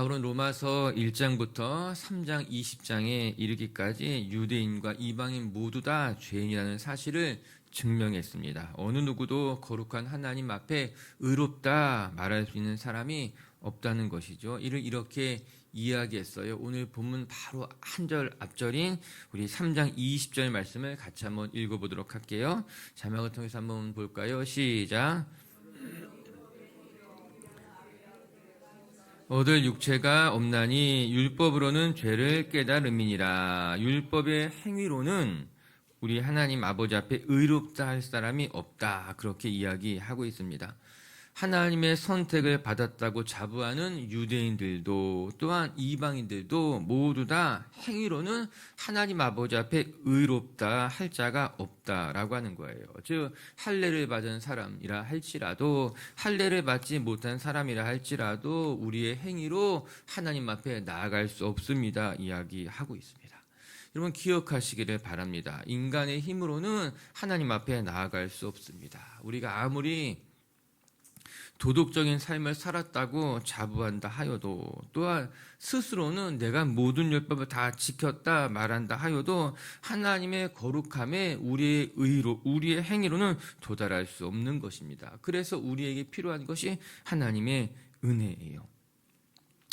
바울은 로마서 1장부터 3장 20장에 이르기까지 유대인과 이방인 모두 다 죄인이라는 사실을 증명했습니다. 어느 누구도 거룩한 하나님 앞에 의롭다 말할 수 있는 사람이 없다는 것이죠. 이를 이렇게 이야기했어요. 오늘 본문 바로 한 절 앞절인 우리 3장 20절 말씀을 같이 한번 읽어보도록 할게요. 자막을 통해서 한번 볼까요? 시작. 얻을 육체가 없나니 율법으로는 죄를 깨달음이니라. 율법의 행위로는 우리 하나님 아버지 앞에 의롭다 할 사람이 없다. 그렇게 이야기하고 있습니다. 하나님의 선택을 받았다고 자부하는 유대인들도 또한 이방인들도 모두 다 행위로는 하나님 아버지 앞에 의롭다 할 자가 없다라고 하는 거예요. 즉 할례를 받은 사람이라 할지라도 할례를 받지 못한 사람이라 할지라도 우리의 행위로 하나님 앞에 나아갈 수 없습니다. 이야기하고 있습니다. 여러분 기억하시기를 바랍니다. 인간의 힘으로는 하나님 앞에 나아갈 수 없습니다. 우리가 아무리 도덕적인 삶을 살았다고 자부한다 하여도 또한 스스로는 내가 모든 율법을 다 지켰다 말한다 하여도 하나님의 거룩함에 우리의 의로 우리의 행위로는 도달할 수 없는 것입니다. 그래서 우리에게 필요한 것이 하나님의 은혜예요.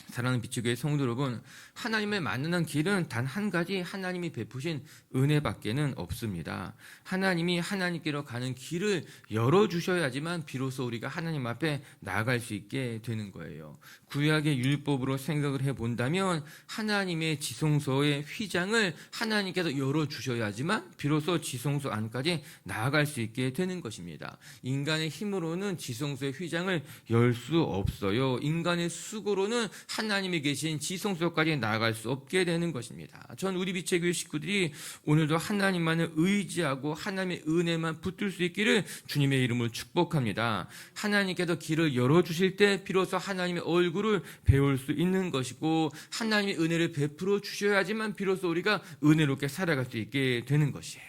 사랑하는 비추교회 성도 여러분, 하나님을 만나는 길은 단 한 가지 하나님이 베푸신 은혜밖에는 없습니다. 하나님이 하나님께로 가는 길을 열어주셔야지만 비로소 우리가 하나님 앞에 나아갈 수 있게 되는 거예요. 구약의 율법으로 생각을 해본다면 하나님의 지성소의 휘장을 하나님께서 열어주셔야지만 비로소 지성소 안까지 나아갈 수 있게 되는 것입니다. 인간의 힘으로는 지성소의 휘장을 열 수 없어요. 인간의 수고로는 하나님이 계신 지성소까지 나아갈 수 없게 되는 것입니다. 전 우리 빛의 교회 식구들이 오늘도 하나님만을 의지하고 하나님의 은혜만 붙들 수 있기를 주님의 이름으로 축복합니다. 하나님께서 길을 열어주실 때 비로소 하나님의 얼굴을 배울 수 있는 것이고 하나님의 은혜를 베풀어 주셔야지만 비로소 우리가 은혜롭게 살아갈 수 있게 되는 것이에요.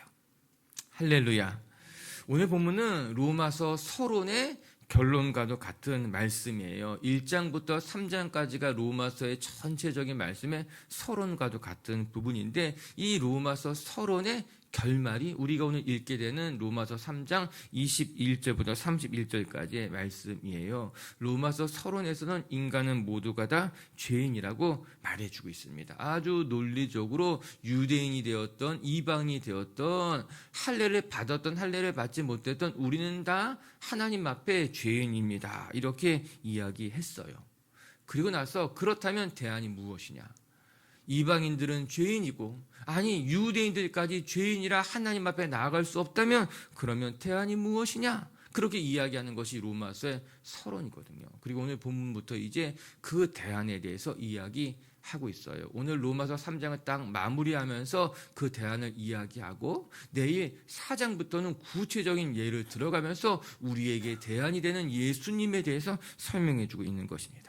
할렐루야. 오늘 본문은 로마서 서론의 결론과도 같은 말씀이에요. 1장부터 3장까지가 로마서의 전체적인 말씀의 서론과도 같은 부분인데 이 로마서 서론의 결말이 우리가 오늘 읽게 되는 로마서 3장 21절부터 31절까지의 말씀이에요. 로마서 서론에서는 인간은 모두가 다 죄인이라고 말해주고 있습니다. 아주 논리적으로 유대인이 되었던 이방인이 되었던 할례를 받았던 할례를 받지 못했던 우리는 다 하나님 앞에 죄인입니다. 이렇게 이야기했어요. 그리고 나서 그렇다면 대안이 무엇이냐? 이방인들은 죄인이고 아니 유대인들까지 죄인이라 하나님 앞에 나아갈 수 없다면 그러면 대안이 무엇이냐? 그렇게 이야기하는 것이 로마서의 서론이거든요. 그리고 오늘 본문부터 이제 그 대안에 대해서 이야기하고 있어요. 오늘 로마서 3장을 딱 마무리하면서 그 대안을 이야기하고 내일 4장부터는 구체적인 예를 들어가면서 우리에게 대안이 되는 예수님에 대해서 설명해주고 있는 것입니다.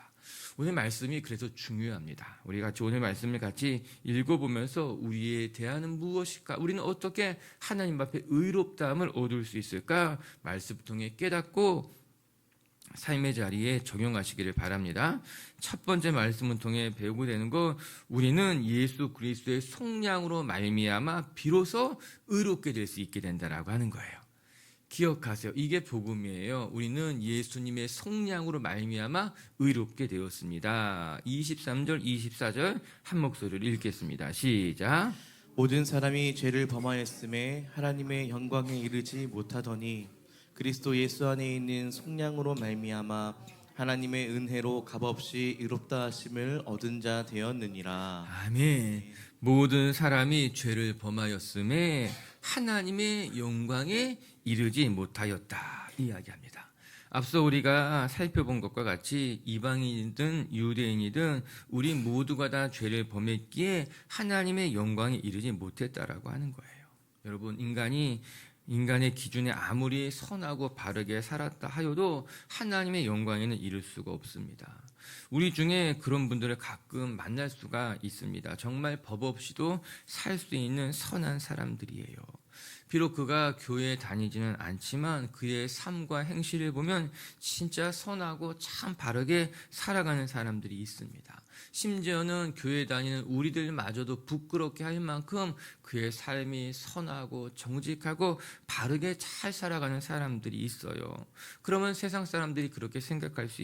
오늘 말씀이 그래서 중요합니다. 우리 같이 오늘 말씀을 같이 읽어보면서 우리의 대안은 무엇일까? 우리는 어떻게 하나님 앞에 의롭다함을 얻을 수 있을까? 말씀을 통해 깨닫고 삶의 자리에 적용하시기를 바랍니다. 첫 번째 말씀을 통해 배우게 되는 거 우리는 예수 그리스도의 속량으로 말미암아 비로소 의롭게 될 수 있게 된다라고 하는 거예요. 기억하세요. 이게 복음이에요. 우리는 예수님의 속량으로 말미암아 의롭게 되었습니다. 23절, 24절 한 목소리를 읽겠습니다. 시작. 모든 사람이 죄를 범하였음에 하나님의 영광에 이르지 못하더니 그리스도 예수 안에 있는 속량으로 말미암아 하나님의 은혜로 값없이 의롭다 하심을 얻은 자 되었느니라. 아멘. 모든 사람이 죄를 범하였음에 하나님의 영광에 이르지 못하였다 이야기합니다. 앞서 우리가 살펴본 것과 같이 이방인이든 유대인이든 우리 모두가 다 죄를 범했기에 하나님의 영광에 이르지 못했다라고 하는 거예요. 여러분 인간의 기준에 아무리 선하고 바르게 살았다 하여도 하나님의 영광에는 이를 수가 없습니다. 우리 중에 그런 분들을 가끔 만날 수가 있습니다. 정말 법 없이도 살 수 있는 선한 사람들이에요. 비록 그가 교회에 다니지는 않지만 그의 삶과 행실을 보면 진짜 선하고 참 바르게 살아가는 사람들이 있습니다. 심지어는 교회 다니는 우리들마저도 부끄럽게 할 만큼 그의 삶이 선하고 정직하고 바르게 잘 살아가는 사람들이 있어요. 그러면 세상 사람들이 그렇게 생각할 수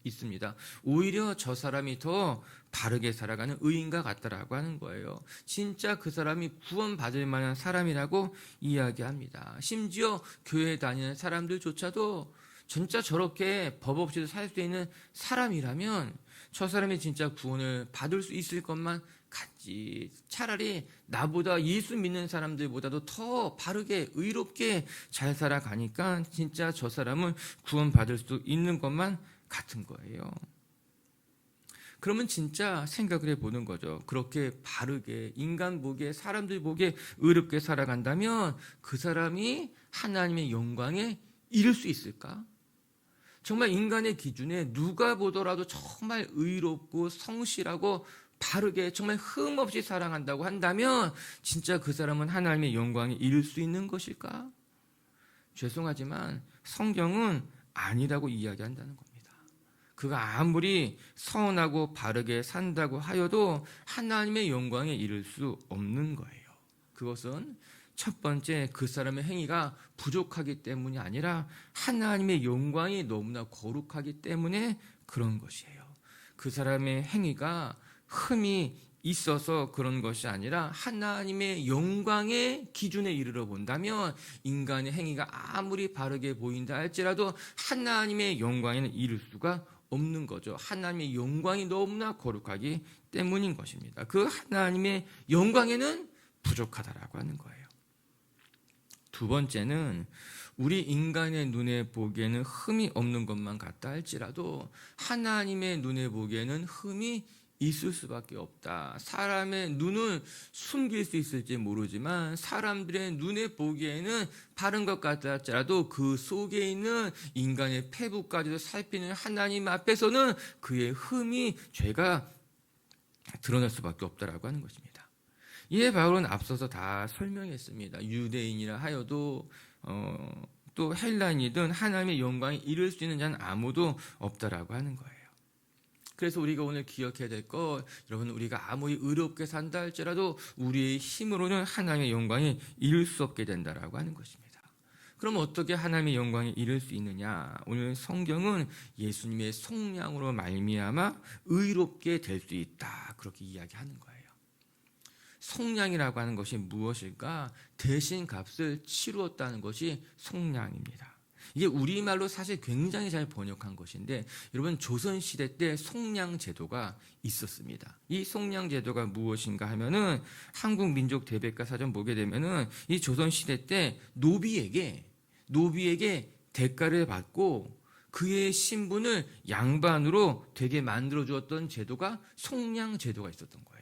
있습니다. 오히려 저 사람이 더 바르게 살아가는 의인과 같다라고 하는 거예요. 진짜 그 사람이 구원받을 만한 사람이라고 이야기합니다. 심지어 교회에 다니는 사람들조차도 진짜 저렇게 법 없이도 살 수 있는 사람이라면 저 사람이 진짜 구원을 받을 수 있을 것만 같지. 차라리 나보다 예수 믿는 사람들보다도 더 바르게 의롭게 잘 살아가니까 진짜 저 사람은 구원받을 수 있는 것만 같은 거예요. 그러면 진짜 생각을 해보는 거죠. 그렇게 바르게 인간 보기에 사람들 보기에 의롭게 살아간다면 그 사람이 하나님의 영광에 이를 수 있을까? 정말 인간의 기준에 누가 보더라도 정말 의롭고 성실하고 바르게 정말 흠 없이 살아간다고 한다면 진짜 그 사람은 하나님의 영광에 이를 수 있는 것일까? 죄송하지만 성경은 아니라고 이야기한다는 겁니다. 그가 아무리 선하고 바르게 산다고 하여도 하나님의 영광에 이를 수 없는 거예요. 그것은 첫 번째 그 사람의 행위가 부족하기 때문이 아니라 하나님의 영광이 너무나 거룩하기 때문에 그런 것이에요. 그 사람의 행위가 흠이 있어서 그런 것이 아니라 하나님의 영광의 기준에 이르러 본다면 인간의 행위가 아무리 바르게 보인다 할지라도 하나님의 영광에는 이를 수가 없는 거죠. 하나님의 영광이 너무나 거룩하기 때문인 것입니다. 그 하나님의 영광에는 부족하다라고 하는 거예요. 두 번째는 우리 인간의 눈에 보기에는 흠이 없는 것만 같다 할지라도 하나님의 눈에 보기에는 흠이 있을 수밖에 없다. 사람의 눈은 숨길 수 있을지 모르지만 사람들의 눈에 보기에는 바른 것 같다 할지라도 그 속에 있는 인간의 패부까지도 살피는 하나님 앞에서는 그의 흠이 죄가 드러날 수밖에 없다라고 하는 것입니다. 이에 바울은 앞서서 다 설명했습니다. 유대인이라 하여도 또 헬라인이든 하나님의 영광에 이를 수 있는 자는 아무도 없다라고 하는 거예요. 그래서 우리가 오늘 기억해야 될 것, 여러분 우리가 아무리 의롭게 산다 할지라도 우리의 힘으로는 하나님의 영광에 이를 수 없게 된다라고 하는 것입니다. 그럼 어떻게 하나님의 영광에 이를 수 있느냐? 오늘 성경은 예수님의 속량으로 말미암아 의롭게 될 수 있다. 그렇게 이야기하는 거예요. 속량이라고 하는 것이 무엇일까? 대신 값을 치루었다는 것이 속량입니다. 이게 우리말로 사실 굉장히 잘 번역한 것인데 여러분 조선시대 때 속량제도가 있었습니다. 이 속량제도가 무엇인가 하면은 한국민족대백과 사전 보게 되면은 이 조선시대 때 노비에게 대가를 받고 그의 신분을 양반으로 되게 만들어 주었던 제도가 속량제도가 있었던 거예요.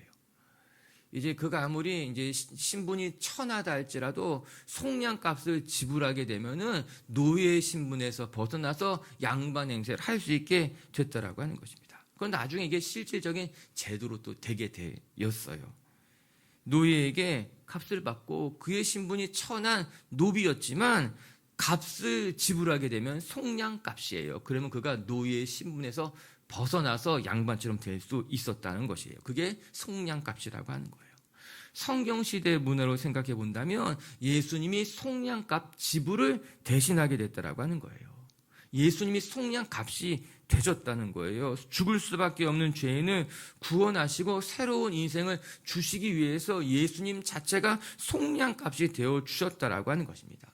이제 그가 아무리 이제 신분이 천하다 할지라도 속량값을 지불하게 되면은 노예의 신분에서 벗어나서 양반 행세를 할 수 있게 됐다라고 하는 것입니다. 그건 나중에 이게 실질적인 제도로 또 되게 되었어요. 노예에게 값을 받고 그의 신분이 천한 노비였지만 값을 지불하게 되면 속량값이에요. 그러면 그가 노예의 신분에서 벗어나서 양반처럼 될 수 있었다는 것이에요. 그게 속량값이라고 하는 거예요. 성경시대 문화로 생각해 본다면 예수님이 속량값 지불을 대신하게 됐다라고 하는 거예요. 예수님이 속량값이 되셨다는 거예요. 죽을 수밖에 없는 죄인을 구원하시고 새로운 인생을 주시기 위해서 예수님 자체가 속량값이 되어 주셨다라고 하는 것입니다.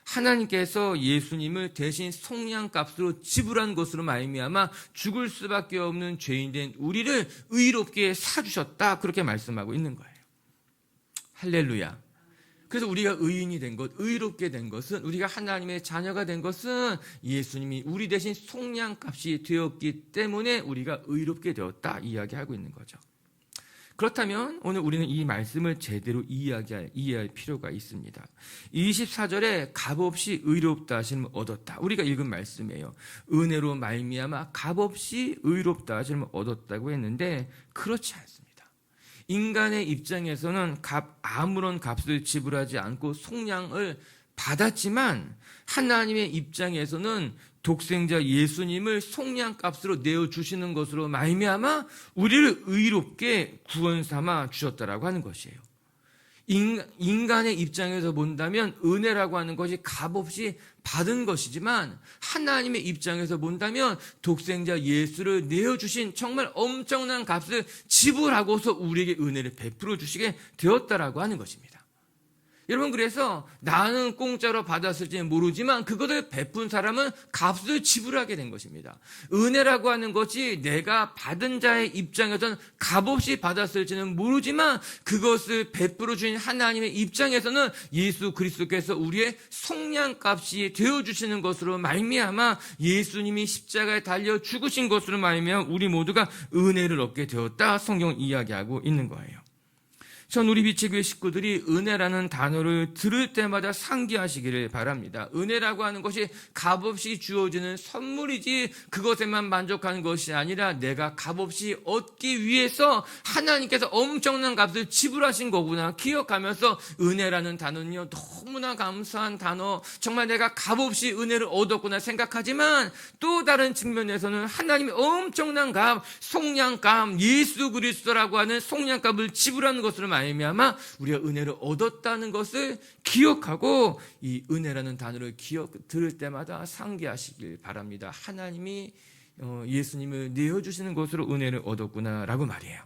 하나님께서 예수님을 대신 속량값으로 지불한 것으로 말미암아 죽을 수밖에 없는 죄인된 우리를 의롭게 사주셨다. 그렇게 말씀하고 있는 거예요. 할렐루야. 그래서 우리가 의인이 된 것, 의롭게 된 것은, 우리가 하나님의 자녀가 된 것은 예수님이 우리 대신 속량값이 되었기 때문에 우리가 의롭게 되었다 이야기하고 있는 거죠. 그렇다면 오늘 우리는 이 말씀을 제대로 이해할 필요가 있습니다. 24절에 값없이 의롭다 하심을 얻었다. 우리가 읽은 말씀이에요. 은혜로 말미암아 값없이 의롭다 하심을 얻었다고 했는데 그렇지 않습니다. 인간의 입장에서는 아무런 값을 지불하지 않고 속량을 받았지만 하나님의 입장에서는 독생자 예수님을 속량값으로 내어주시는 것으로 말미암아 우리를 의롭게 구원 삼아 주셨다라고 하는 것이에요. 인간의 입장에서 본다면 은혜라고 하는 것이 값없이 받은 것이지만 하나님의 입장에서 본다면 독생자 예수를 내어주신 정말 엄청난 값을 지불하고서 우리에게 은혜를 베풀어 주시게 되었다라고 하는 것입니다. 여러분, 그래서 나는 공짜로 받았을지 모르지만 그것을 베푼 사람은 값을 지불하게 된 것입니다. 은혜라고 하는 것이 내가 받은 자의 입장에서는 값없이 받았을지는 모르지만 그것을 베풀어 주신 하나님의 입장에서는 예수 그리스도께서 우리의 속량값이 되어주시는 것으로 말미암아 예수님이 십자가에 달려 죽으신 것으로 말미암아 우리 모두가 은혜를 얻게 되었다, 성경은 이야기하고 있는 거예요. 전 우리 빛의교회 식구들이 은혜라는 단어를 들을 때마다 상기하시기를 바랍니다. 은혜라고 하는 것이 값없이 주어지는 선물이지 그것에만 만족하는 것이 아니라 내가 값없이 얻기 위해서 하나님께서 엄청난 값을 지불하신 거구나 기억하면서 은혜라는 단어는요, 너무나 감사한 단어, 정말 내가 값없이 은혜를 얻었구나 생각하지만 또 다른 측면에서는 하나님의 엄청난 값, 속량값, 예수 그리스도라고 하는 속량값을 지불하는 것으로 말미암아 우리가 은혜를 얻었다는 것을 기억하고 이 은혜라는 단어를 들을 때마다 상기하시길 바랍니다. 하나님이 예수님을 내어주시는 것으로 은혜를 얻었구나라고 말이에요.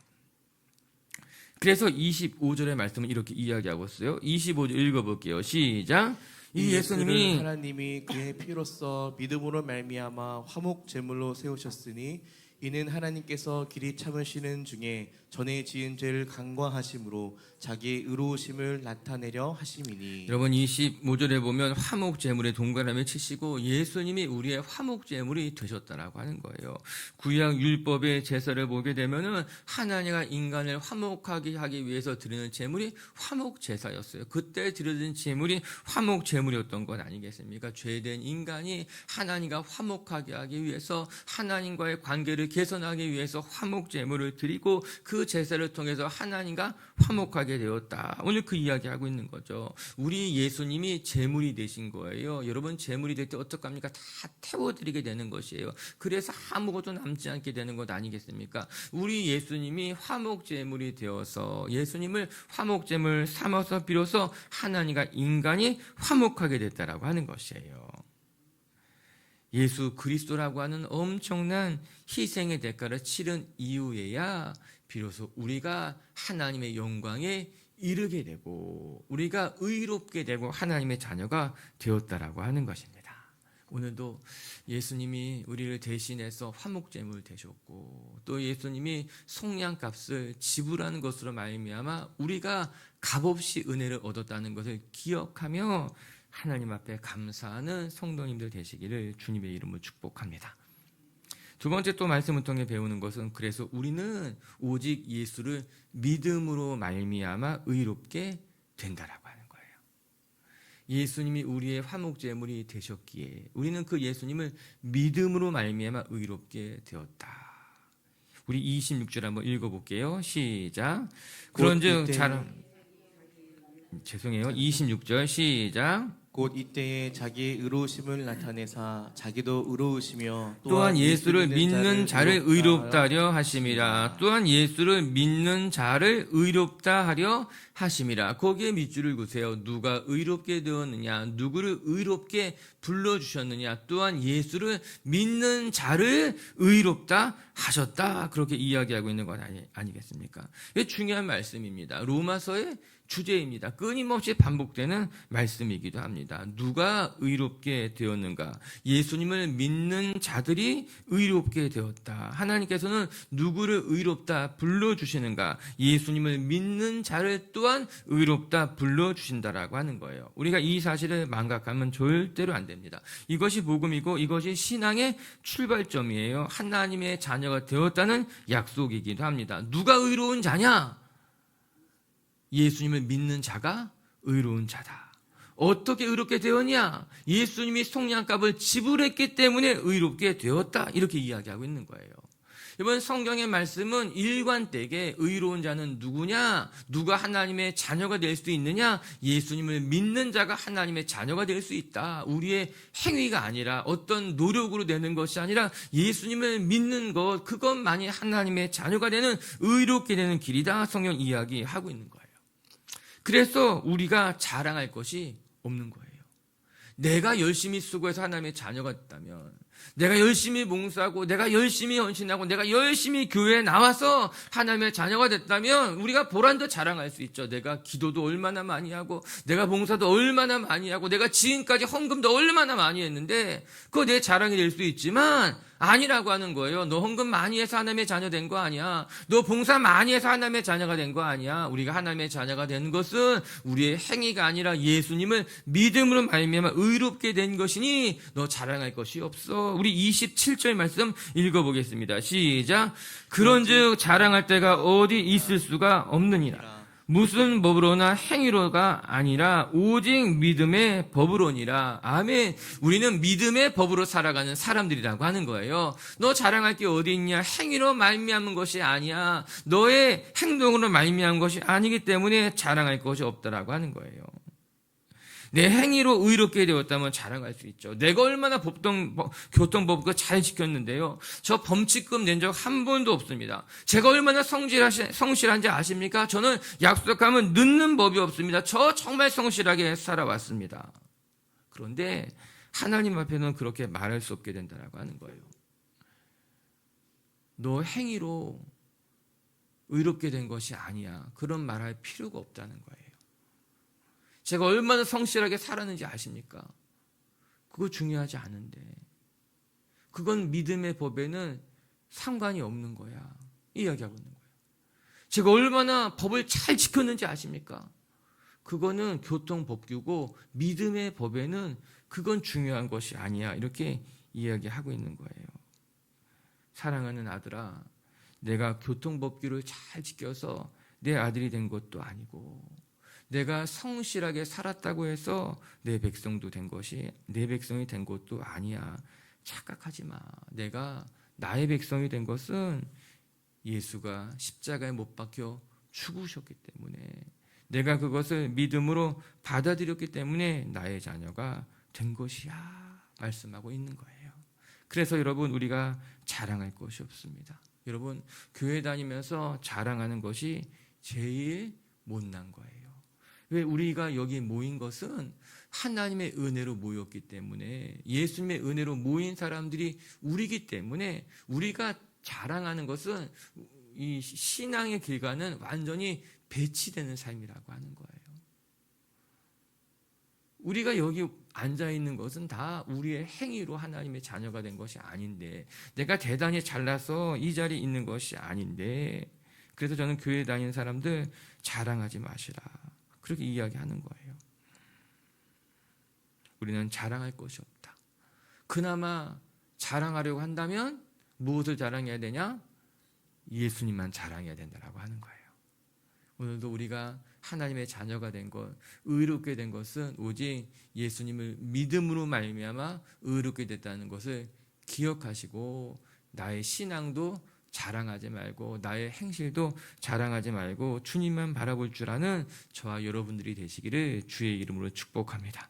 그래서 25절의 말씀은 이렇게 이야기하고 있어요. 25절 읽어볼게요. 시작. 이 예수님이 하나님이 그의 피로써 믿음으로 말미암아 화목 제물로 세우셨으니 이는 하나님께서 길이 참으시는 중에 전에 지은 죄를 간과하심으로 자기의 의로우심을 나타내려 하심이니. 여러분, 25절에 보면 화목제물에 동그라미 치시고 예수님이 우리의 화목제물이 되셨다라고 하는 거예요. 구약 율법의 제사를 보게 되면은 하나님과 인간을 화목하게 하기 위해서 드리는 제물이 화목제사였어요. 그때 드려진 제물이 화목제물이었던 것 아니겠습니까? 죄된 인간이 하나님과 화목하게 하기 위해서, 하나님과의 관계를 개선하기 위해서 화목제물을 드리고 그 제사를 통해서 하나님과 화목하게 되었다. 오늘 그 이야기하고 있는 거죠. 우리 예수님이 제물이 되신 거예요. 여러분, 제물이 될 때 어떡합니까? 다 태워드리게 되는 것이에요. 그래서 아무것도 남지 않게 되는 것 아니겠습니까? 우리 예수님이 화목제물이 되어서 예수님을 화목제물 삼아서 비로소 하나님과 인간이 화목하게 됐다라고 하는 것이에요. 예수 그리스도라고 하는 엄청난 희생의 대가를 치른 이후에야 비로소 우리가 하나님의 영광에 이르게 되고 우리가 의롭게 되고 하나님의 자녀가 되었다라고 하는 것입니다. 오늘도 예수님이 우리를 대신해서 화목제물 되셨고 또 예수님이 속량값을 지불하는 것으로 말미암아 우리가 값없이 은혜를 얻었다는 것을 기억하며 하나님 앞에 감사하는 성도님들 되시기를 주님의 이름으로 축복합니다. 두 번째 또 말씀을 통해 배우는 것은 그래서 우리는 오직 예수를 믿음으로 말미암아 의롭게 된다라고 하는 거예요. 예수님이 우리의 화목제물이 되셨기에 우리는 그 예수님을 믿음으로 말미암아 의롭게 되었다. 우리 26절 한번 읽어볼게요. 시작. 그런즉 죄송해요. 26절 시작. 곧 이때에 자기의 의로우심을 나타내사 자기도 의로우시며 또한 예수를 믿는 자를 의롭다 하려 하심이라. 또한 예수를 믿는 자를 의롭다 하려 하심이라. 거기에 밑줄을 그으세요. 누가 의롭게 되었느냐, 누구를 의롭게 불러주셨느냐, 또한 예수를 믿는 자를 의롭다 하셨다. 그렇게 이야기하고 있는 것 아니겠습니까? 이게 중요한 말씀입니다. 로마서의 주제입니다. 끊임없이 반복되는 말씀이기도 합니다. 누가 의롭게 되었는가? 예수님을 믿는 자들이 의롭게 되었다. 하나님께서는 누구를 의롭다 불러주시는가? 예수님을 믿는 자를 또한 의롭다 불러주신다라고 하는 거예요. 우리가 이 사실을 망각하면 절대로 안 됩니다. 이것이 복음이고 이것이 신앙의 출발점이에요. 하나님의 자녀가 되었다는 약속이기도 합니다. 누가 의로운 자냐? 예수님을 믿는 자가 의로운 자다. 어떻게 의롭게 되었냐? 예수님이 속량값을 지불했기 때문에 의롭게 되었다. 이렇게 이야기하고 있는 거예요. 이번 성경의 말씀은 일관되게 의로운 자는 누구냐? 누가 하나님의 자녀가 될 수 있느냐? 예수님을 믿는 자가 하나님의 자녀가 될 수 있다. 우리의 행위가 아니라 어떤 노력으로 되는 것이 아니라 예수님을 믿는 것, 그것만이 하나님의 자녀가 되는 의롭게 되는 길이다. 성경 이야기하고 있는 거예요. 그래서 우리가 자랑할 것이 없는 거예요. 내가 열심히 수고해서 하나님의 자녀가 됐다면, 내가 열심히 봉사하고, 내가 열심히 헌신하고, 내가 열심히 교회에 나와서 하나님의 자녀가 됐다면 우리가 보란도 자랑할 수 있죠. 내가 기도도 얼마나 많이 하고, 내가 봉사도 얼마나 많이 하고, 내가 지금까지 헌금도 얼마나 많이 했는데 그거 내 자랑이 될 수 있지만 아니라고 하는 거예요. 너 헌금 많이 해서 하나님의 자녀 된 거 아니야. 너 봉사 많이 해서 하나님의 자녀가 된 거 아니야. 우리가 하나님의 자녀가 된 것은 우리의 행위가 아니라 예수님을 믿음으로 말미암아 의롭게 된 것이니 너 자랑할 것이 없어. 우리 27절 말씀 읽어보겠습니다. 시작. 그런즉 자랑할 때가 어디 있을 수가 없느니라. 무슨 법으로나 행위로가 아니라 오직 믿음의 법으로니라. 아멘. 우리는 믿음의 법으로 살아가는 사람들이라고 하는 거예요. 너 자랑할 게 어디 있냐? 행위로 말미암은 것이 아니야. 너의 행동으로 말미암은 것이 아니기 때문에 자랑할 것이 없다라고 하는 거예요. 내 행위로 의롭게 되었다면 자랑할 수 있죠. 내가 얼마나 교통법을 잘 지켰는데요. 저 범칙금 낸 적 한 번도 없습니다. 제가 얼마나 성실한지 아십니까? 저는 약속하면 늦는 법이 없습니다. 저 정말 성실하게 살아왔습니다. 그런데 하나님 앞에는 그렇게 말할 수 없게 된다고 하는 거예요. 너 행위로 의롭게 된 것이 아니야. 그런 말할 필요가 없다는 거예요. 제가 얼마나 성실하게 살았는지 아십니까? 그거 중요하지 않은데, 그건 믿음의 법에는 상관이 없는 거야. 이야기하고 있는 거예요. 제가 얼마나 법을 잘 지켰는지 아십니까? 그거는 교통법규고 믿음의 법에는 그건 중요한 것이 아니야. 이렇게 이야기하고 있는 거예요. 사랑하는 아들아, 내가 교통법규를 잘 지켜서 내 아들이 된 것도 아니고, 내가 성실하게 살았다고 해서 내 백성이 된 것도 아니야. 착각하지 마. 내가 나의 백성이 된 것은 예수가 십자가에 못 박혀 죽으셨기 때문에, 내가 그것을 믿음으로 받아들였기 때문에 나의 자녀가 된 것이야. 말씀하고 있는 거예요. 그래서 여러분, 우리가 자랑할 것이 없습니다. 여러분, 교회 다니면서 자랑하는 것이 제일 못난 거예요. 왜? 우리가 여기 모인 것은 하나님의 은혜로 모였기 때문에, 예수님의 은혜로 모인 사람들이 우리기 때문에, 우리가 자랑하는 것은 이 신앙의 길과는 완전히 배치되는 삶이라고 하는 거예요. 우리가 여기 앉아있는 것은 다 우리의 행위로 하나님의 자녀가 된 것이 아닌데, 내가 대단히 잘나서 이 자리에 있는 것이 아닌데, 그래서 저는 교회 다니는 사람들 자랑하지 마시라, 그렇게 이야기하는 거예요. 우리는 자랑할 것이 없다. 그나마 자랑하려고 한다면 무엇을 자랑해야 되냐? 예수님만 자랑해야 된다고 하는 거예요. 오늘도 우리가 하나님의 자녀가 된 것, 의롭게 된 것은 오직 예수님을 믿음으로 말미암아 의롭게 됐다는 것을 기억하시고, 나의 신앙도 자랑하지 말고, 나의 행실도 자랑하지 말고 주님만 바라볼 줄 아는 저와 여러분들이 되시기를 주의 이름으로 축복합니다.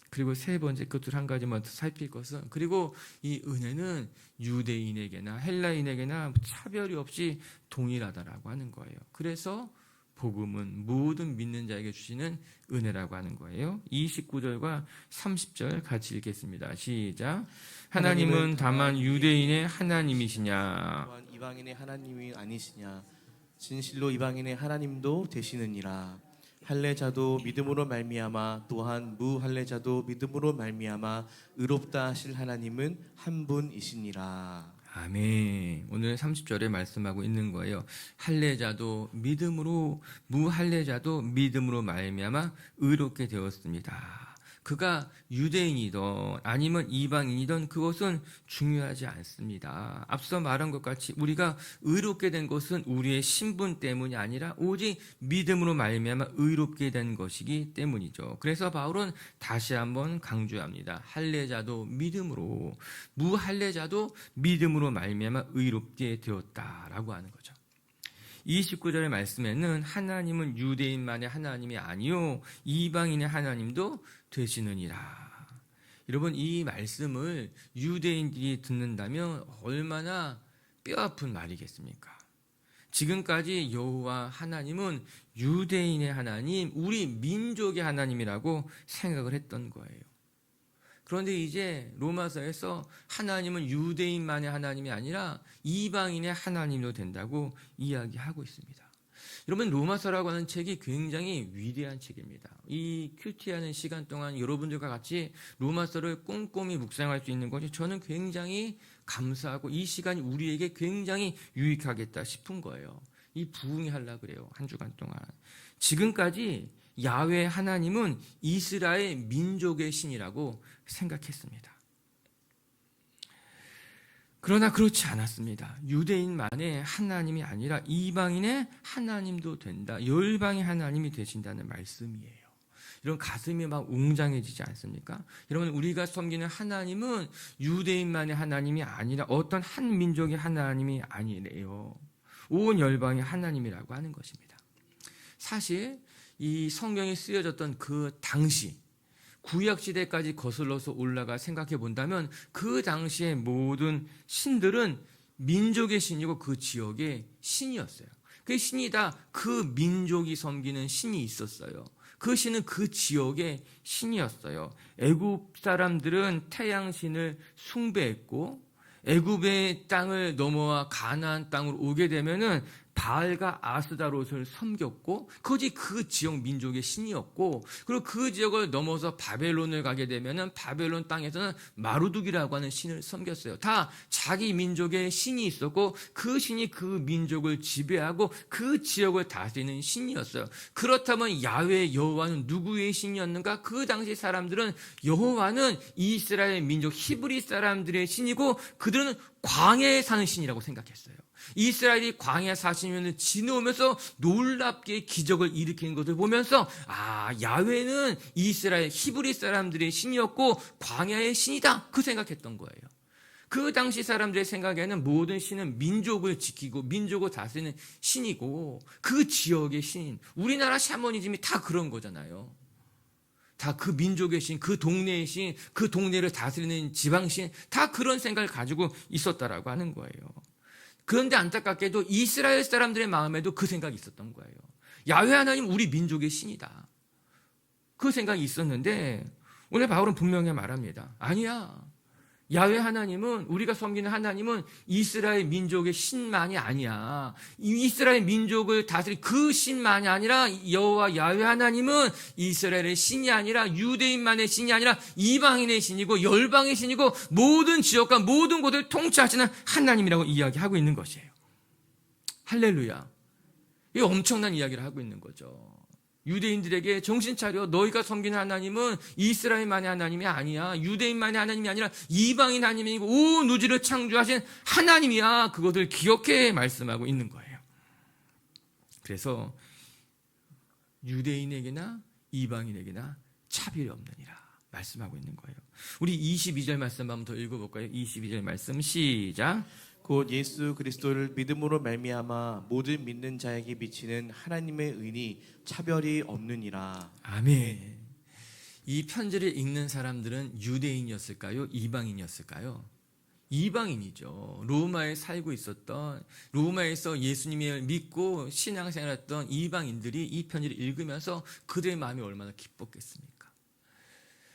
그리고 세 번째 끝으로 한 가지만 더 살필 것은, 그리고 이 은혜는 유대인에게나 헬라인에게나 차별이 없이 동일하다라고 하는 거예요. 그래서 복음은 모든 믿는 자에게 주시는 은혜라고 하는 거예요. 29절과 30절 같이 읽겠습니다. 시작. 하나님은 다만 유대인의 하나님이시냐? 또한 이방인의 하나님이 아니시냐? 진실로 이방인의 하나님도 되시느니라. 할례자도 믿음으로 말미암아, 또한 무할례자도 믿음으로 말미암아 의롭다 하실 하나님은 한 분이시니라. 아멘. 오늘 30절에 말씀하고 있는 거예요. 할례자도 믿음으로, 무할례자도 믿음으로 말미암아 의롭게 되었습니다. 그가 유대인이든 아니면 이방인이든 그것은 중요하지 않습니다. 앞서 말한 것 같이 우리가 의롭게 된 것은 우리의 신분 때문이 아니라 오직 믿음으로 말미암아 의롭게 된 것이기 때문이죠. 그래서 바울은 다시 한번 강조합니다. 할례자도 믿음으로, 무할례자도 믿음으로 말미암아 의롭게 되었다라고 하는 거죠. 29절의 말씀에는 하나님은 유대인만의 하나님이 아니요 이방인의 하나님도 되시느니라. 여러분, 이 말씀을 유대인들이 듣는다면 얼마나 뼈아픈 말이겠습니까? 지금까지 여호와 하나님은 유대인의 하나님, 우리 민족의 하나님이라고 생각을 했던 거예요. 그런데 이제 로마서에서 하나님은 유대인만의 하나님이 아니라 이방인의 하나님도 된다고 이야기하고 있습니다. 여러분, 로마서라고 하는 책이 굉장히 위대한 책입니다. 이 큐티하는 시간 동안 여러분들과 같이 로마서를 꼼꼼히 묵상할 수 있는 것이 저는 굉장히 감사하고 이 시간이 우리에게 굉장히 유익하겠다 싶은 거예요. 이 부흥이 하려고 그래요. 한 주간 동안. 지금까지 야훼 하나님은 이스라엘 민족의 신이라고 생각했습니다. 그러나 그렇지 않았습니다. 유대인만의 하나님이 아니라 이방인의 하나님도 된다. 열방의 하나님이 되신다는 말씀이에요. 이런 가슴이 막 웅장해지지 않습니까? 여러분, 우리가 섬기는 하나님은 유대인만의 하나님이 아니라 어떤 한 민족의 하나님이 아니래요. 온 열방의 하나님이라고 하는 것입니다. 사실 이 성경이 쓰여졌던 그 당시 구약시대까지 거슬러서 올라가 생각해 본다면 그 당시의 모든 신들은 민족의 신이고 그 지역의 신이었어요. 그 신이 다 그 민족이 섬기는 신이 있었어요. 그 신은 그 지역의 신이었어요. 애굽 사람들은 태양신을 숭배했고 애굽의 땅을 넘어와 가나안 땅으로 오게 되면은 바알과 아스다롯을 섬겼고 그것이 그 지역 민족의 신이었고, 그리고 그 지역을 넘어서 바벨론을 가게 되면은 바벨론 땅에서는 마루둑이라고 하는 신을 섬겼어요. 다 자기 민족의 신이 있었고 그 신이 그 민족을 지배하고 그 지역을 다스리는 신이었어요. 그렇다면 야훼 여호와는 누구의 신이었는가? 그 당시 사람들은 여호와는 이스라엘 민족 히브리 사람들의 신이고 그들은 광야에 사는 신이라고 생각했어요. 이스라엘이 광야 40년을 지내오면서 놀랍게 기적을 일으키는 것을 보면서 야훼는 이스라엘 히브리 사람들의 신이었고 광야의 신이다, 그 생각했던 거예요. 그 당시 사람들의 생각에는 모든 신은 민족을 지키고 민족을 다스리는 신이고 그 지역의 신, 우리나라 샤머니즘이 다 그런 거잖아요. 다 그 민족의 신, 그 동네의 신, 그 동네를 다스리는 지방신, 다 그런 생각을 가지고 있었다라고 하는 거예요. 그런데 안타깝게도 이스라엘 사람들의 마음에도 그 생각이 있었던 거예요. 야훼 하나님 우리 민족의 신이다, 그 생각이 있었는데 오늘 바울은 분명히 말합니다. 아니야. 야훼 하나님은, 우리가 섬기는 하나님은 이스라엘 민족의 신만이 아니야. 이스라엘 민족을 다스릴 그 신만이 아니라 여호와 야훼 하나님은 이스라엘의 신이 아니라 유대인만의 신이 아니라 이방인의 신이고 열방의 신이고 모든 지역과 모든 곳을 통치하시는 하나님이라고 이야기하고 있는 것이에요. 할렐루야. 이 엄청난 이야기를 하고 있는 거죠. 유대인들에게 정신 차려. 너희가 섬기는 하나님은 이스라엘만의 하나님이 아니야. 유대인만의 하나님이 아니라 이방인 하나님이고 온 우주를 창조하신 하나님이야. 그것을 기억해 말씀하고 있는 거예요. 그래서 유대인에게나 이방인에게나 차별이 없느니라 말씀하고 있는 거예요. 우리 22절 말씀 한번 더 읽어볼까요? 22절 말씀 시작. 곧 예수 그리스도를 믿음으로 말미암아 모든 믿는 자에게 비치는 하나님의 의니 차별이 없느니라. 아멘. 이 편지를 읽는 사람들은 유대인이었을까요? 이방인이었을까요? 이방인이죠. 로마에 살고 있었던, 로마에서 예수님을 믿고 신앙생활했던 이방인들이 이 편지를 읽으면서 그들의 마음이 얼마나 기뻤겠습니까?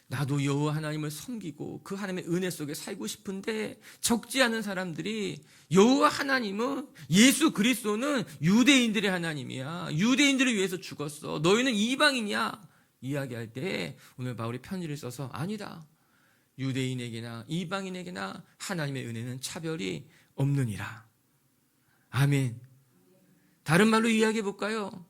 나도 여호와 하나님을 섬기고 그 하나님의 은혜 속에 살고 싶은데 적지 않은 사람들이 여호와 하나님은, 예수 그리스도는 유대인들의 하나님이야, 유대인들을 위해서 죽었어, 너희는 이방인이야 이야기할 때 오늘 바울이 편지를 써서 아니다, 유대인에게나 이방인에게나 하나님의 은혜는 차별이 없느니라. 아멘. 다른 말로 이야기해 볼까요?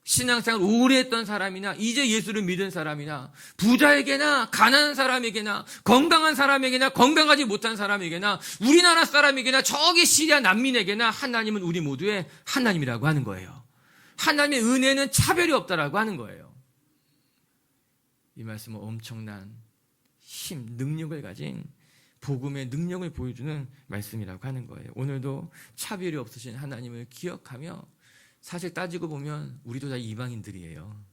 신앙생활 오래 했던 사람이나 이제 예수를 믿은 사람이나 부자에게나 가난한 사람에게나 건강한 사람에게나 건강하지 못한 사람에게나 우리나라 사람에게나 저기 시리아 난민에게나 하나님은 우리 모두의 하나님이라고 하는 거예요. 하나님의 은혜는 차별이 없다라고 하는 거예요. 이 말씀은 엄청난 힘, 능력을 가진 복음의 능력을 보여주는 말씀이라고 하는 거예요. 오늘도 차별이 없으신 하나님을 기억하며 사실 따지고 보면 우리도 다 이방인들이에요.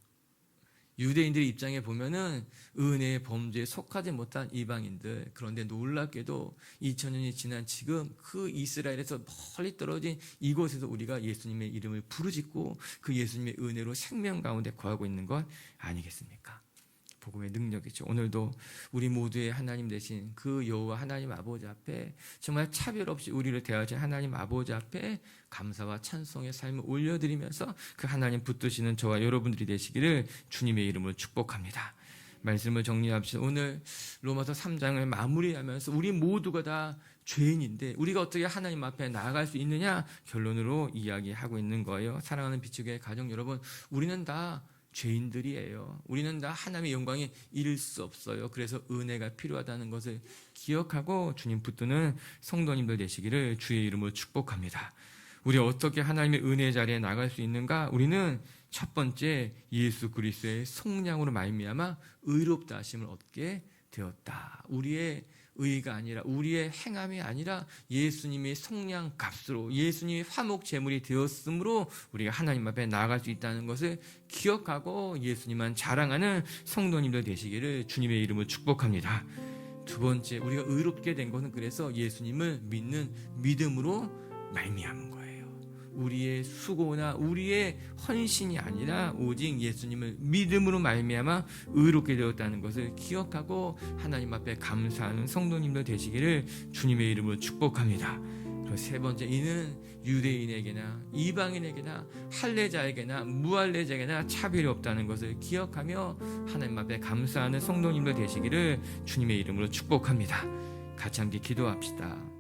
유대인들의 입장에 보면은 은혜의 범죄에 속하지 못한 이방인들. 그런데 놀랍게도 2000년이 지난 지금 그 이스라엘에서 멀리 떨어진 이곳에서 우리가 예수님의 이름을 부르짖고 그 예수님의 은혜로 생명 가운데 거하고 있는 것 아니겠습니까? 복음의 능력이죠. 오늘도 우리 모두의 하나님 되신 그 여호와 하나님 아버지 앞에 정말 차별 없이 우리를 대하신 하나님 아버지 앞에 감사와 찬송의 삶을 올려드리면서 그 하나님 붙드시는 저와 여러분들이 되시기를 주님의 이름으로 축복합니다. 말씀을 정리합시다. 오늘 로마서 3장을 마무리하면서 우리 모두가 다 죄인인데 우리가 어떻게 하나님 앞에 나아갈 수 있느냐 결론으로 이야기하고 있는 거예요. 사랑하는 비추교회 가정 여러분, 우리는 다 죄인들이에요. 우리는 다 하나님의 영광에 이를 수 없어요. 그래서 은혜가 필요하다는 것을 기억하고 주님 붙드는 성도님들 되시기를 주의 이름으로 축복합니다. 우리 어떻게 하나님의 은혜 자리에 나갈 수 있는가? 우리는 첫 번째 예수 그리스도의 속량으로 말미암아 의롭다 하심을 얻게 되었다. 우리의 의가 아니라 우리의 행함이 아니라 예수님의 속량 값으로 예수님의 화목 제물이 되었으므로 우리가 하나님 앞에 나아갈 수 있다는 것을 기억하고 예수님만 자랑하는 성도님들 되시기를 주님의 이름으로 축복합니다. 두 번째, 우리가 의롭게 된 것은 그래서 예수님을 믿는 믿음으로 말미암은 거예요. 우리의 수고나 우리의 헌신이 아니라 오직 예수님을 믿음으로 말미암아 의롭게 되었다는 것을 기억하고 하나님 앞에 감사하는 성도님들 되시기를 주님의 이름으로 축복합니다. 그리고 세 번째, 이는 유대인에게나 이방인에게나 할례자에게나 무할례자에게나 차별이 없다는 것을 기억하며 하나님 앞에 감사하는 성도님들 되시기를 주님의 이름으로 축복합니다. 같이 함께 기도합시다.